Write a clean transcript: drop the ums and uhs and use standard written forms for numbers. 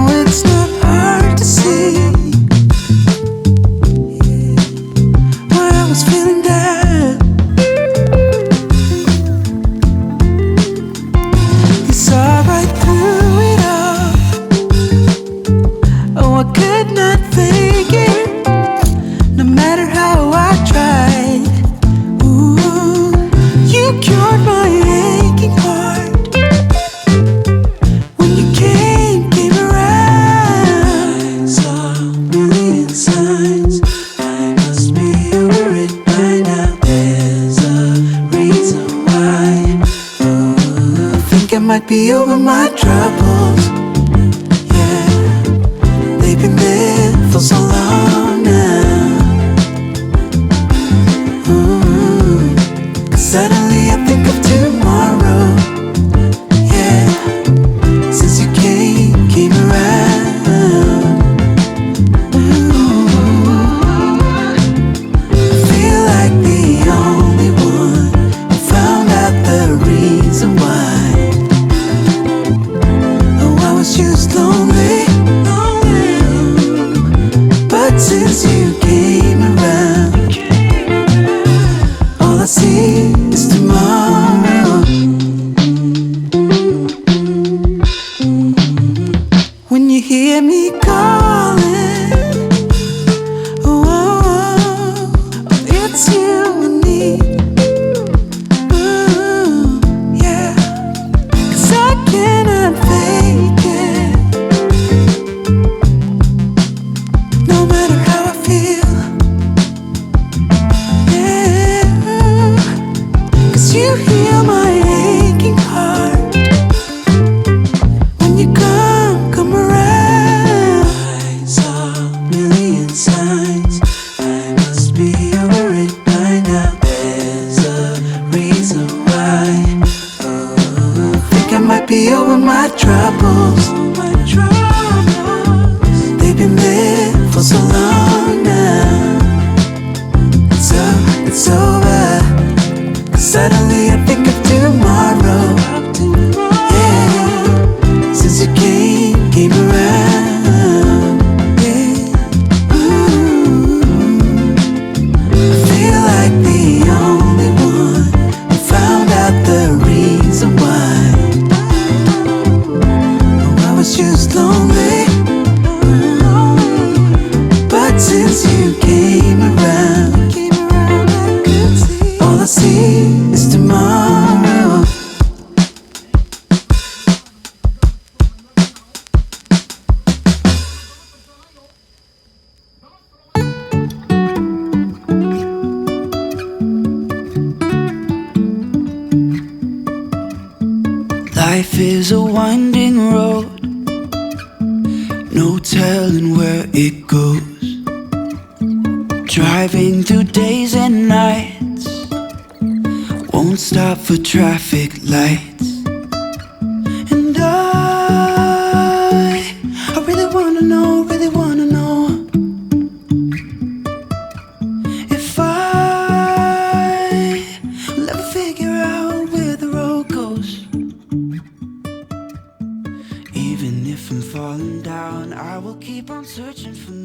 it's not hard to see why I was feeling down. You saw right through it all. Oh, I could not fake it, no matter how I tried. Ooh, you cured my aching heart when you came around. I saw a million signs. I must be over it by now. There's a reason why. Ooh, I think I might be over my troubles. Yeah, they've been there for so long now. Ooh, 'cause suddenly I think of tomorrow. Yeah, since you came around. Ooh, I feel like the only one who found out the reason why. Oh, I was just lonely, but since you came around, all I see is tomorrow. When you hear me calling, oh, it's you and me. Ooh, yeah, 'cause I cannot fake it, no matter how I feel. Yeah, 'cause you heal my aching heart when you come around. I saw a million signs. I must be over it by now. There's a reason why. Oh, I think I might be over my troubles. They've been there for so long now. It's over. 'Cause suddenly I think of tomorrow. Yeah, since you came around. Yeah, ooh, I feel like the only one who found out the reason why. Oh, I was just lonely, but since you came around, all I see is tomorrow. Life is a winding road, no telling where it goes. Driving through days and nights, won't stop for traffic lights. And I really wanna know if I will ever figure out where the road goes. Even if I'm falling down, I will keep on searching for